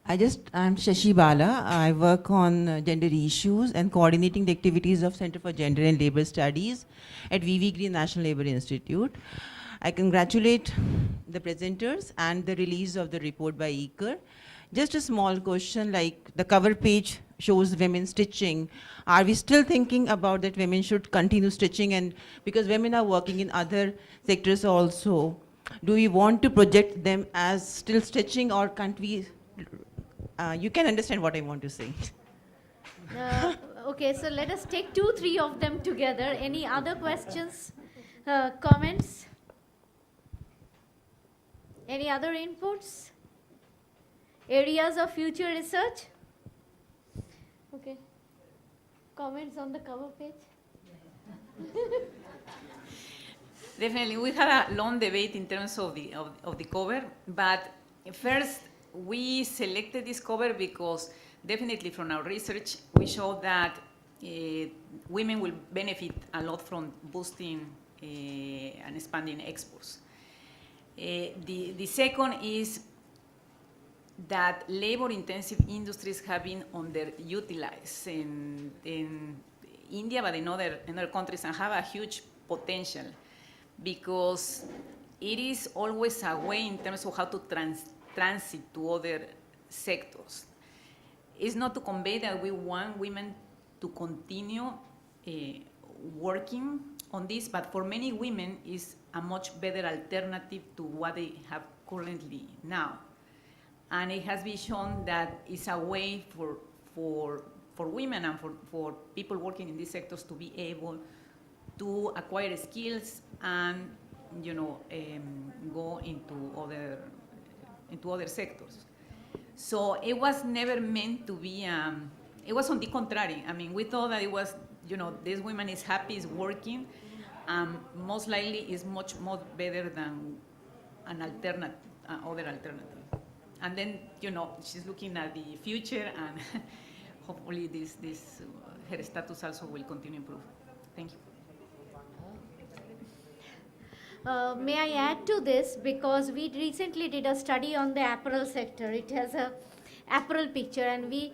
I'm Shashi Bala. I work on gender issues and coordinating the activities of Center for Gender and Labor Studies at VV Green National Labour Institute. I congratulate the presenters and the release of the report by ICRIER. Just a small question, like the cover page shows women stitching. Are we still thinking about that women should continue stitching? And because women are working in other sectors also, do we want to project them as still stitching, or can't we? You can understand what I want to say. Okay, so let us take 2-3 of them together. Any other questions, comments? Any other inputs? Areas of future research? Okay. Comments on the cover page? Definitely, we had a long debate in terms of the cover, but first we selected this cover because definitely from our research we showed that women will benefit a lot from boosting and expanding exports. The second is that labor-intensive industries have been underutilized in India, but in other countries, and have a huge potential, because it is always a way in terms of how to transit to other sectors. It's not to convey that we want women to continue working on this, but for many women it's a much better alternative to what they have currently now. And it has been shown that it's a way for women and for people working in these sectors to be able to acquire skills and go into other sectors. So it was never meant to be. It was on the contrary. I mean, we thought that it was, this woman is happy, is working, most likely is much more better than an alternative, other alternative. And then, she's looking at the future, and hopefully this her status also will continue to improve. Thank you. May I add to this, because we recently did a study on the apparel sector. It has a apparel picture, and we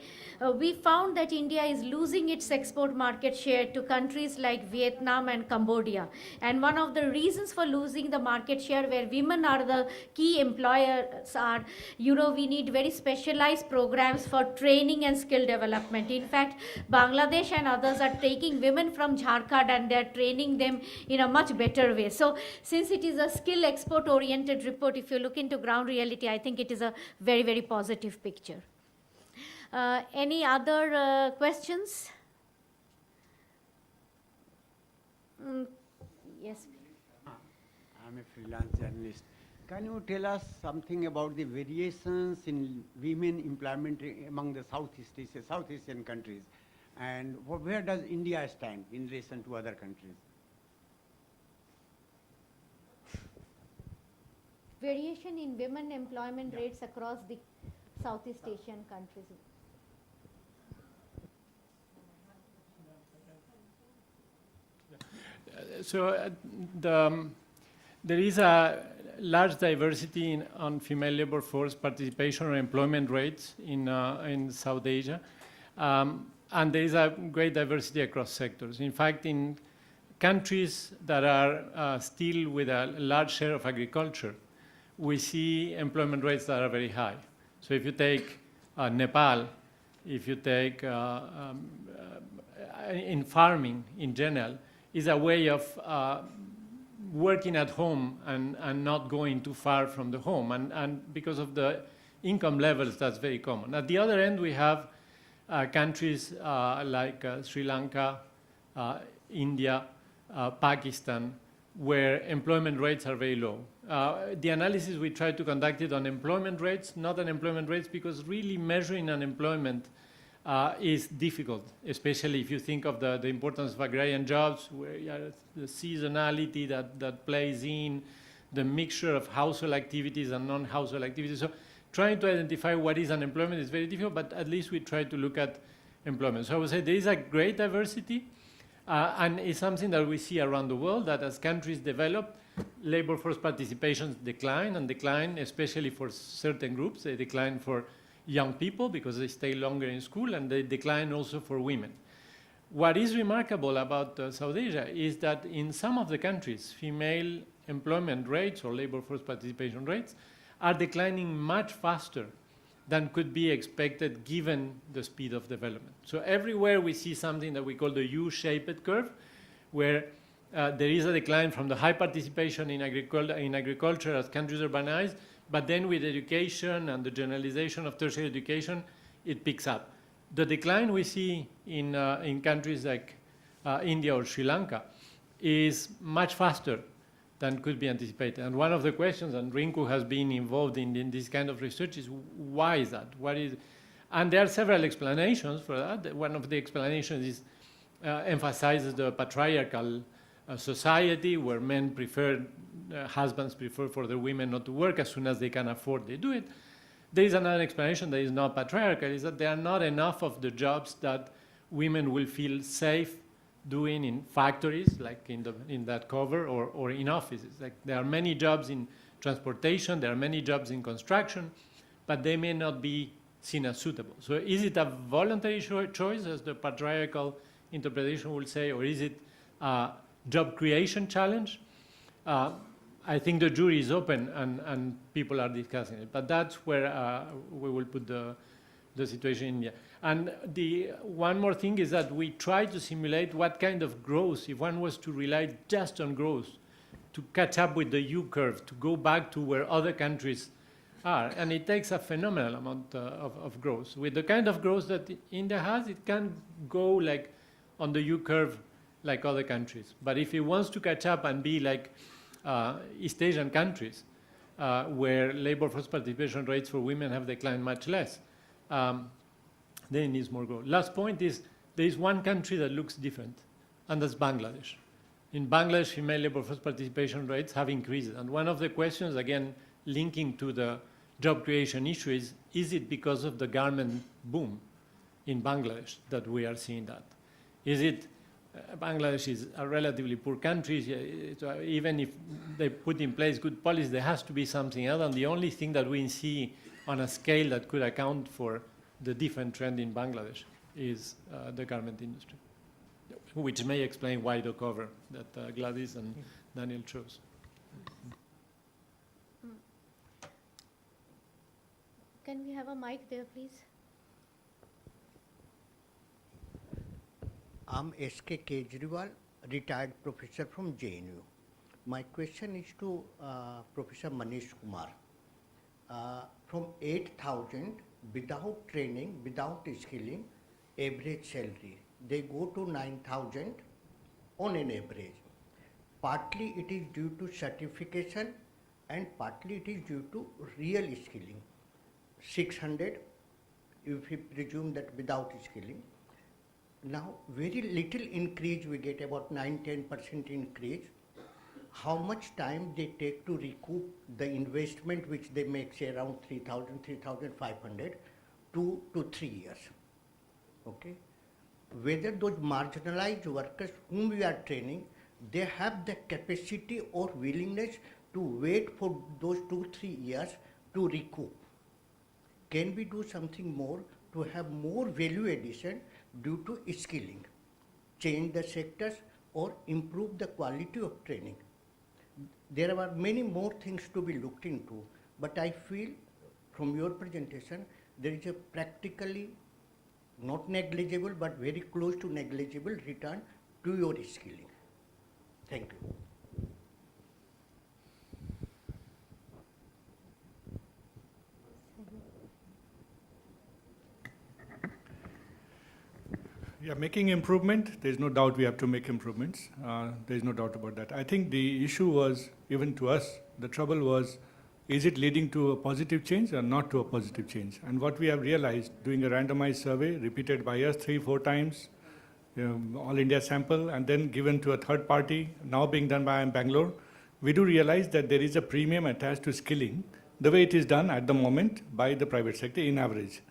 found that India is losing its export market share to countries like Vietnam and Cambodia. And one of the reasons for losing the market share, where women are the key employers, are, we need very specialized programs for training and skill development. In fact, Bangladesh and others are taking women from Jharkhand and they're training them in a much better way. So since it is a skill export oriented report, if you look into ground reality, I think it is a very, very positive picture. Any other questions? Yes. I'm a freelance journalist. Can you tell us something about the variations in women employment among the Southeast Asian countries, and where does India stand in relation to other countries? Variation in women employment rates across the Southeast Asian countries. So there is a large diversity on female labor force participation or employment rates in South Asia, and there is a great diversity across sectors. In fact, in countries that are still with a large share of agriculture, we see employment rates that are very high. So if you take Nepal, if you take in farming in general, is a way of working at home and not going too far from the home. And because of the income levels, that's very common. At the other end, we have countries like Sri Lanka, India, Pakistan, where employment rates are very low. The analysis we tried to conduct it on employment rates, not unemployment rates, because really measuring unemployment is difficult, especially if you think of the importance of agrarian jobs, where you have the seasonality that plays in, the mixture of household activities and non-household activities. So trying to identify what is unemployment is very difficult, but at least we try to look at employment. So I would say there is a great diversity, and it's something that we see around the world, that as countries develop, labor force participations decline, especially for certain groups. They decline for young people because they stay longer in school, and they decline also for women. What is remarkable about South Asia is that in some of the countries, female employment rates or labor force participation rates are declining much faster than could be expected given the speed of development. So everywhere we see something that we call the U-shaped curve, where there is a decline from the high participation in agriculture as countries urbanize, but then with education and the generalization of tertiary education, it picks up. The decline we see in countries like India or Sri Lanka is much faster than could be anticipated. And one of the questions, and Rinku has been involved in this kind of research, is why is that? And there are several explanations for that. One of the explanations is emphasizes the patriarchal society where men prefer, husbands prefer for their women not to work. As soon as they can afford, they do it. There is another explanation that is not patriarchal, is that there are not enough of the jobs that women will feel safe doing in factories, like in that cover, or in offices. Like there are many jobs in transportation, there are many jobs in construction, but they may not be seen as suitable. So is it a voluntary choice, as the patriarchal interpretation will say, or is it a job creation challenge? I think the jury is open and people are discussing it, but that's where we will put the situation in India. And the one more thing is that we try to simulate what kind of growth, if one was to rely just on growth, to catch up with the U-curve, to go back to where other countries are. And it takes a phenomenal amount of growth. With the kind of growth that India has, it can go like on the U-curve like other countries. But if it wants to catch up and be like East Asian countries, where labor force participation rates for women have declined much less, then it needs more growth. Last point is, there is one country that looks different, and that's Bangladesh. In Bangladesh, female labor force participation rates have increased. And one of the questions, again, linking to the job creation issue is it because of the garment boom in Bangladesh that we are seeing that? Is it, Bangladesh is a relatively poor country, so even if they put in place good policy, there has to be something else. And the only thing that we see on a scale that could account for the different trend in Bangladesh is the garment industry, which may explain why the cover that Gladys and Daniel chose. Can we have a mic there, please? I'm S.K. Kejriwal, retired professor from JNU. My question is to Professor Manish Kumar. From 8,000 without training, without skilling, average salary, they go to 9,000 on an average. Partly it is due to certification and partly it is due to real skilling. 600, if we presume that without skilling. Now, very little increase we get, about 9-10% increase. How much time they take to recoup the investment which they make, say around 3,000, 3,500, 2 to 3 years. Okay? Whether those marginalized workers whom we are training, they have the capacity or willingness to wait for those 2-3 years to recoup. Can we do something more to have more value addition due to skilling, change the sectors or improve the quality of training? There are many more things to be looked into, but I feel from your presentation, there is a practically not negligible, but very close to negligible return to your skilling. Thank you. Yeah, making improvement, there's no doubt we have to make improvements. There's no doubt about that. I think the issue was, even to us, the trouble was, is it leading to a positive change or not to a positive change? And what we have realized, doing a randomized survey, repeated by us 3-4 times, all India sample, and then given to a third party, now being done by Bangalore, we do realize that there is a premium attached to skilling, the way it is done at the moment by the private sector in average.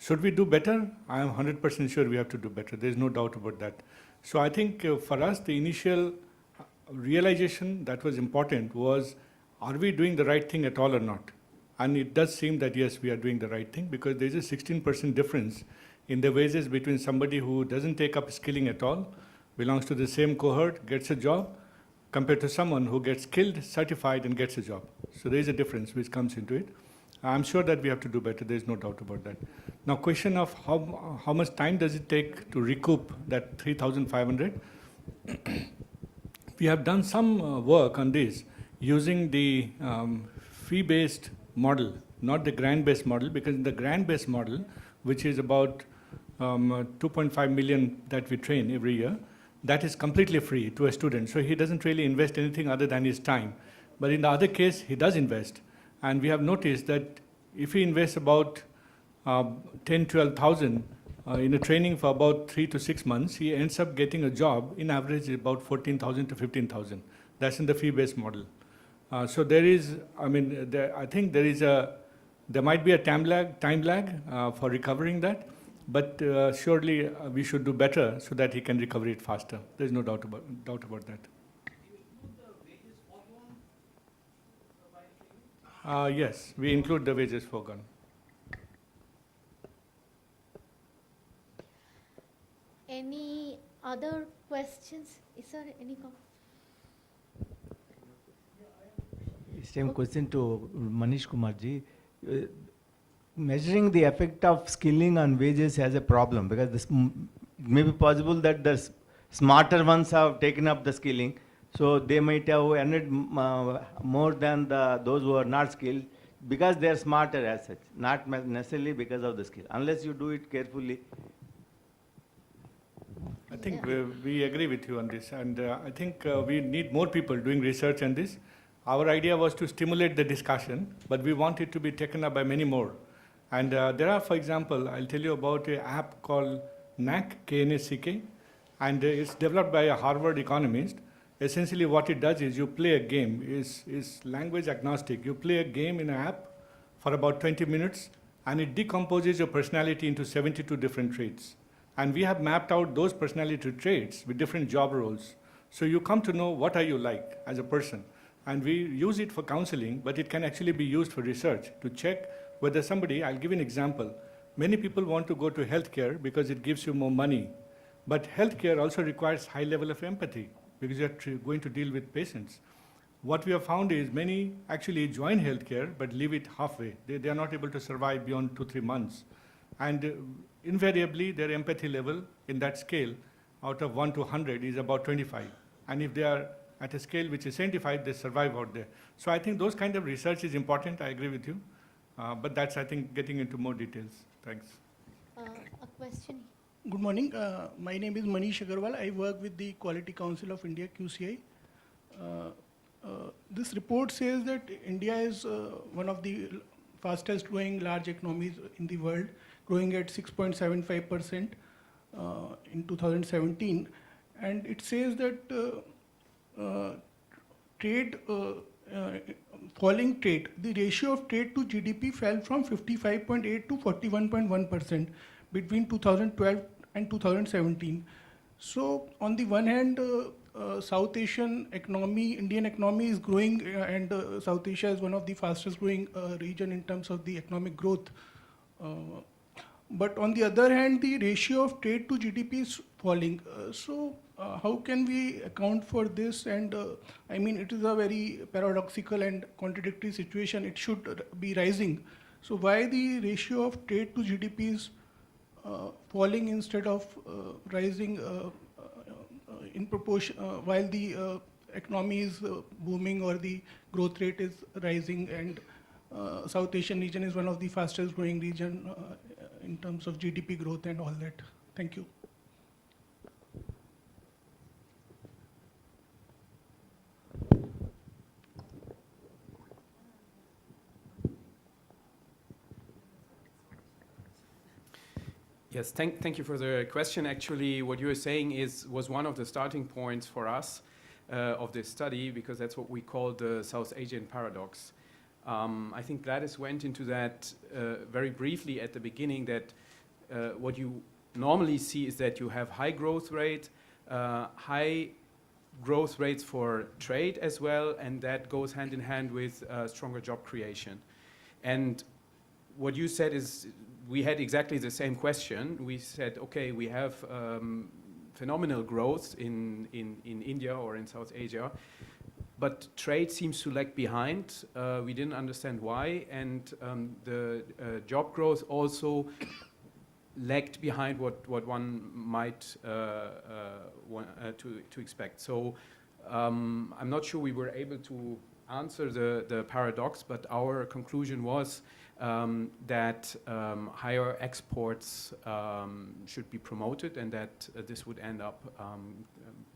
Should we do better? I am 100% sure we have to do better. There's no doubt about that. So I think for us, the initial realization that was important was, are we doing the right thing at all or not? And it does seem that, yes, we are doing the right thing, because there's a 16% difference in the wages between somebody who doesn't take up skilling at all, belongs to the same cohort, gets a job, compared to someone who gets skilled, certified, and gets a job. So there is a difference which comes into it. I'm sure that we have to do better. There's no doubt about that. Now, question of how much time does it take to recoup that 3,500? We have done some work on this using the fee-based model, not the grant-based model, because in the grant-based model, which is about 2.5 million that we train every year, that is completely free to a student. So he doesn't really invest anything other than his time. But in the other case, he does invest. And we have noticed that if he invests about 10, 12,000 in a training for about 3 to 6 months, he ends up getting a job in average about 14,000 to 15,000. That's in the fee-based model. So there is, I think there might be a time lag for recovering that, but surely we should do better so that he can recover it faster. There's no doubt about that. Yes, we include the wages foregone. Any other questions? Is there any comment? Same question to Manish Kumarji. Measuring the effect of skilling on wages has a problem, because this may be possible that the smarter ones have taken up the skilling, so they might have earned more than those who are not skilled, because they are smarter as such, not necessarily because of the skill, unless you do it carefully. I think we agree with you on this, and I think we need more people doing research on this. Our idea was to stimulate the discussion, but we want it to be taken up by many more. And there are, for example, I'll tell you about an app called KNACK, K-N-A-C-K, and it's developed by a Harvard economist. Essentially what it does is you play a game, is language agnostic. You play a game in an app for about 20 minutes, and it decomposes your personality into 72 different traits. And we have mapped out those personality traits with different job roles. So you come to know what are you like as a person. And we use it for counseling, but it can actually be used for research to check whether somebody, I'll give you an example. Many people want to go to healthcare because it gives you more money. But healthcare also requires high level of empathy because you're going to deal with patients. What we have found is many actually join healthcare but leave it halfway. They are not able to survive beyond 2-3 months. And invariably, their empathy level in that scale out of 1 to 100 is about 25. And if they are at a scale which is 75, they survive out there. So I think those kind of research is important. I agree with you. But that's, I think, getting into more details. Thanks. A question. Good morning. My name is Manish Agarwal. I work with the Quality Council of India, QCI. This report says that India is one of the fastest growing large economies in the world, growing at 6.75% in 2017. And it says that falling trade, the ratio of trade to GDP fell from 55.8 to 41.1% between 2012 and 2017. So on the one hand, South Asian economy, Indian economy is growing, and South Asia is one of the fastest growing region in terms of the economic growth. But on the other hand, the ratio of trade to GDP is falling. So how can we account for this? And I mean, it is a very paradoxical and contradictory situation. It should be rising. So why the ratio of trade to GDP is falling instead of rising in proportion, while the economy is booming or the growth rate is rising, and South Asian region is one of the fastest growing region in terms of GDP growth and all that. Thank you. Yes, thank you for the question. Actually, what you were saying was one of the starting points for us of this study, because that's what we call the South Asian paradox. I think Gladys went into that very briefly at the beginning, that what you normally see is that you have high growth rates for trade as well, and that goes hand in hand with stronger job creation. And what you said is, we had exactly the same question. We said, okay, we have phenomenal growth in India or in South Asia, but trade seems to lag behind. We didn't understand why, and the job growth also lagged behind what one might want to expect. So I'm not sure we were able to answer the paradox, but our conclusion was that higher exports should be promoted, and that this would end up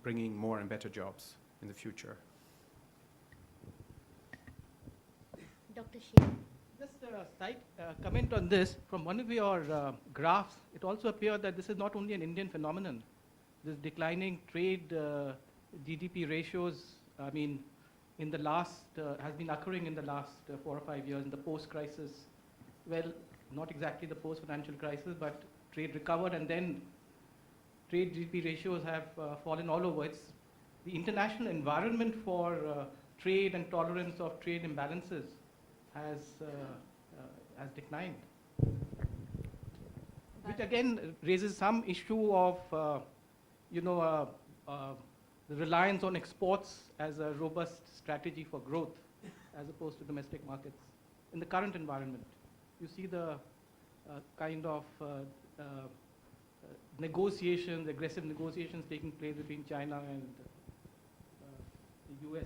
bringing more and better jobs in the future. Dr. Sheil. Just a slight comment on this. From one of your graphs, it also appeared that this is not only an Indian phenomenon. This declining trade GDP ratios, I mean, in the last, has been occurring in the last 4 or 5 years in the post-crisis. Well, not exactly the post-financial crisis, but trade recovered, and then trade GDP ratios have fallen all over. It's the international environment for trade and tolerance of trade imbalances has declined, which again raises some issue of, the reliance on exports as a robust strategy for growth, as opposed to domestic markets in the current environment. You see the kind of negotiations, aggressive negotiations taking place between China and the US.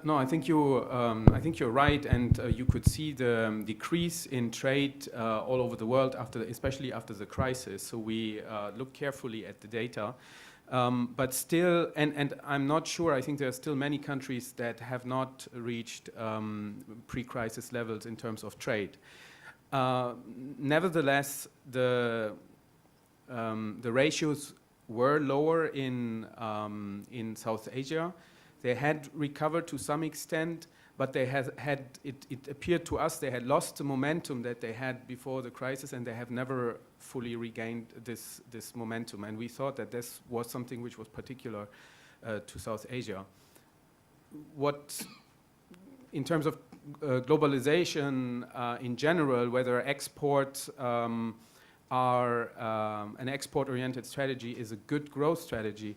No, I think you're right, and you could see the decrease in trade all over the world especially after the crisis. So we look carefully at the data, but still, and I'm not sure. I think there are still many countries that have not reached pre-crisis levels in terms of trade. Nevertheless, the ratios were lower in South Asia. They had recovered to some extent, but they it appeared to us they had lost the momentum that they had before the crisis, and they have never fully regained this momentum. And we thought that this was something which was particular to South Asia. In terms of globalization in general, whether exports are an export-oriented strategy is a good growth strategy,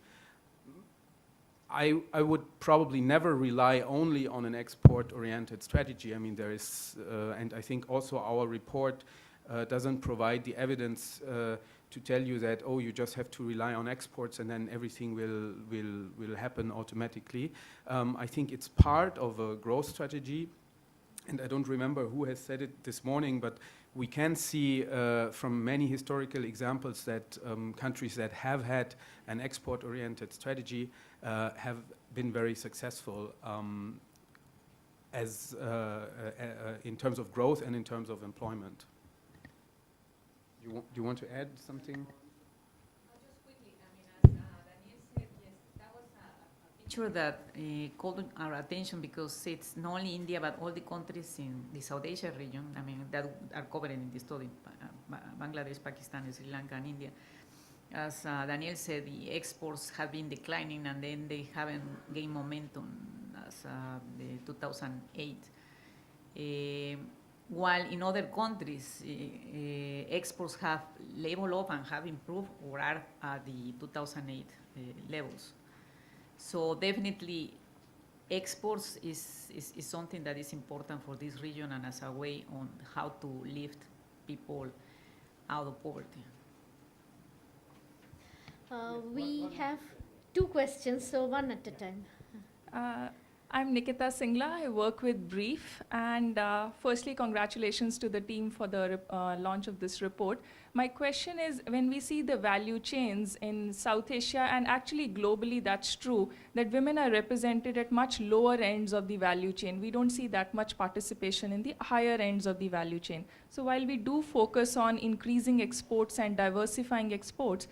I would probably never rely only on an export-oriented strategy. I mean, there is, and I think also our report doesn't provide the evidence to tell you that, oh, you just have to rely on exports and then everything will happen automatically. I think it's part of a growth strategy, and I don't remember who has said it this morning, but we can see from many historical examples that countries that have had an export-oriented strategy have been very successful in terms of growth and in terms of employment. Do you want to add something? Just quickly, I mean, as Daniel said, yes, that was a picture that called our attention, because it's not only India, but all the countries in the South Asia region, I mean, that are covered in the study, Bangladesh, Pakistan, Sri Lanka, and India. As Daniel said, the exports have been declining, and then they haven't gained momentum as the 2008. While in other countries, exports have leveled off and have improved or are at the 2008 levels. So definitely exports is something that is important for this region, and as a way on how to lift people out of poverty. We have 2 questions, so one at a time. I'm Nikita Singla. I work with Brief, and firstly, congratulations to the team for the launch of this report. My question is, when we see the value chains in South Asia, and actually globally that's true, that women are represented at much lower ends of the value chain. We don't see that much participation in the higher ends of the value chain. So while we do focus on increasing exports and diversifying exports,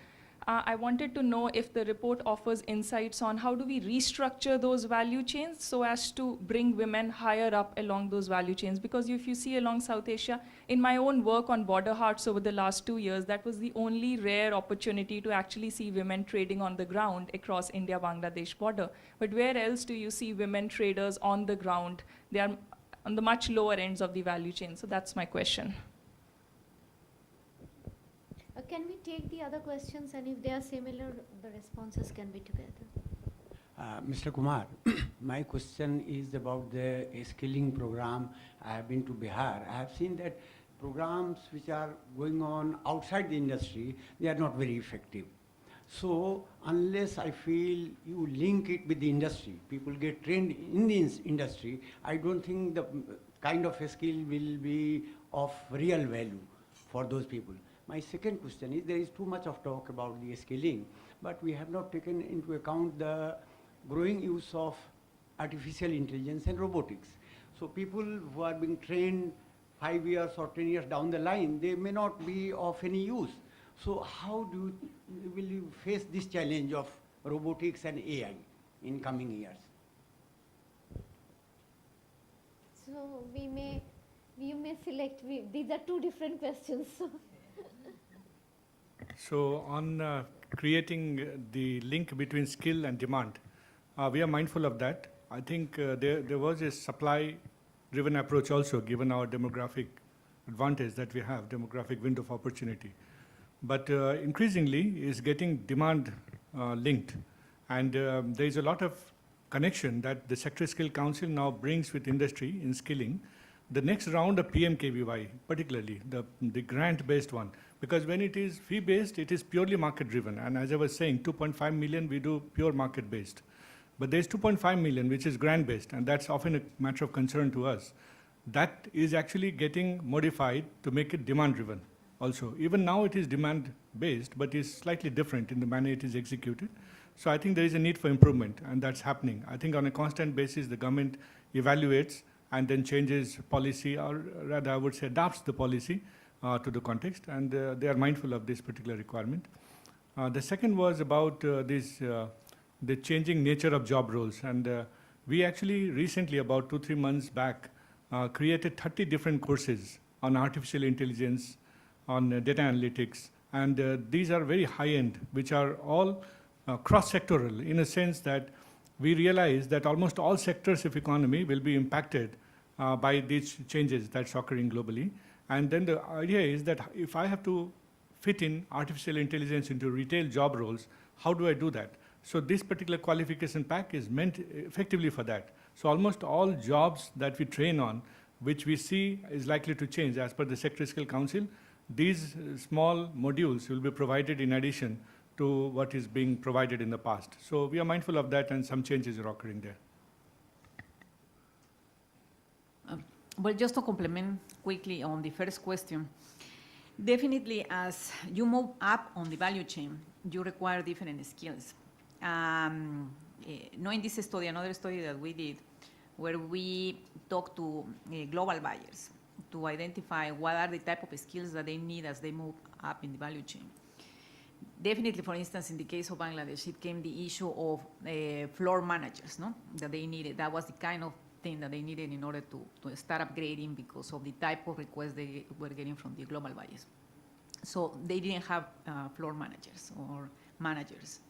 I wanted to know if the report offers insights on how do we restructure those value chains so as to bring women higher up along those value chains. Because if you see along South Asia, in my own work on border hearts over the last 2 years, that was the only rare opportunity to actually see women trading on the ground across India-Bangladesh border. But where else do you see women traders on the ground? They are on the much lower ends of the value chain. So that's my question. Can we take the other questions, and if they are similar, the responses can be together? Mr. Kumar, my question is about the skilling program. I have been to Bihar. I have seen that programs which are going on outside the industry, they are not very effective. So unless I feel you link it with the industry, people get trained in the industry, I don't think the kind of a skill will be of real value for those people. My second question is, there is too much of talk about the skilling, but we have not taken into account the growing use of artificial intelligence and robotics. So people who are being trained 5 years or 10 years down the line, they may not be of any use. So how will you face this challenge of robotics and AI in coming years? So you may select, these are two different questions. So on creating the link between skill and demand, we are mindful of that. I think there was a supply-driven approach also, given our demographic advantage that we have, demographic window of opportunity. But increasingly is getting demand linked. And there is a lot of connection that the Sector Skill Council now brings with industry in skilling. The next round of PMKVY, particularly the grant-based one, because when it is fee-based, it is purely market-driven. And as I was saying, 2.5 million, we do pure market-based. But there's 2.5 million, which is grant-based, and that's often a matter of concern to us. That is actually getting modified to make it demand-driven also. Even now it is demand-based, but it's slightly different in the manner it is executed. So I think there is a need for improvement, and that's happening. I think on a constant basis, the government evaluates and then changes policy, or rather I would say adapts the policy to the context, and they are mindful of this particular requirement. The second was about the changing nature of job roles, and we actually recently, about 2-3 months back, created 30 different courses on artificial intelligence, on data analytics, and these are very high-end, which are all cross-sectoral, in a sense that we realize that almost all sectors of economy will be impacted by these changes that's occurring globally. And then the idea is that if I have to fit in artificial intelligence into retail job roles, how do I do that? So this particular qualification pack is meant effectively for that. So almost all jobs that we train on, which we see is likely to change as per the Sector Skill Council, these small modules will be provided in addition to what is being provided in the past. So we are mindful of that, and some changes are occurring there. Well, just to complement quickly on the first question, definitely as you move up on the value chain, you require different skills. Knowing this study, another study that we did, where we talked to global buyers to identify what are the type of skills that they need as they move up in the value chain. Definitely, for instance, in the case of Bangladesh, it came the issue of floor managers, no? That they needed. That was the kind of thing that they needed in order to start upgrading because of the type of requests they were getting from the global buyers. So they didn't have floor managers or managers.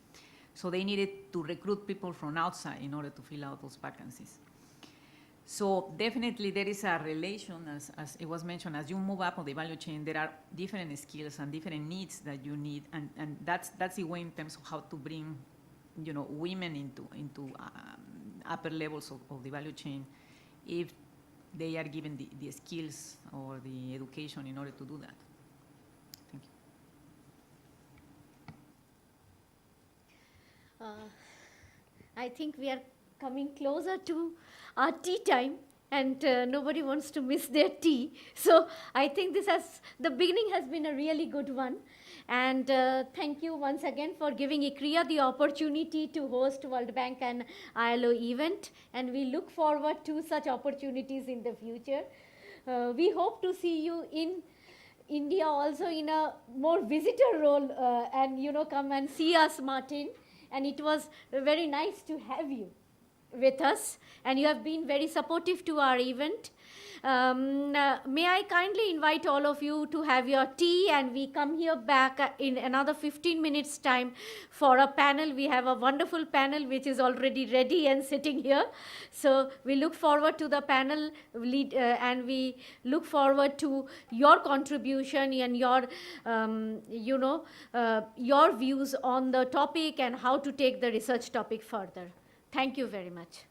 So they needed to recruit people from outside in order to fill out those vacancies. So definitely there is a relation, as it was mentioned, as you move up on the value chain, there are different skills and different needs that you need, and that's the way in terms of how to bring, women into upper levels of the value chain, if they are given the skills or the education in order to do that. Thank you. I think we are coming closer to our tea time, and nobody wants to miss their tea. So I think the beginning has been a really good one. And thank you once again for giving ICRIER the opportunity to host World Bank and ILO event. And we look forward to such opportunities in the future. We hope to see you India also in a more visitor role and come and see us, Martin. And it was very nice to have you with us, and you have been very supportive to our event. May I kindly invite all of you to have your tea, and we come here back in another 15 minutes time for a panel. We have a wonderful panel which is already ready and sitting here. So we look forward to the panel and we look forward to your contribution and your, your views on the topic and how to take the research topic further. Thank you very much.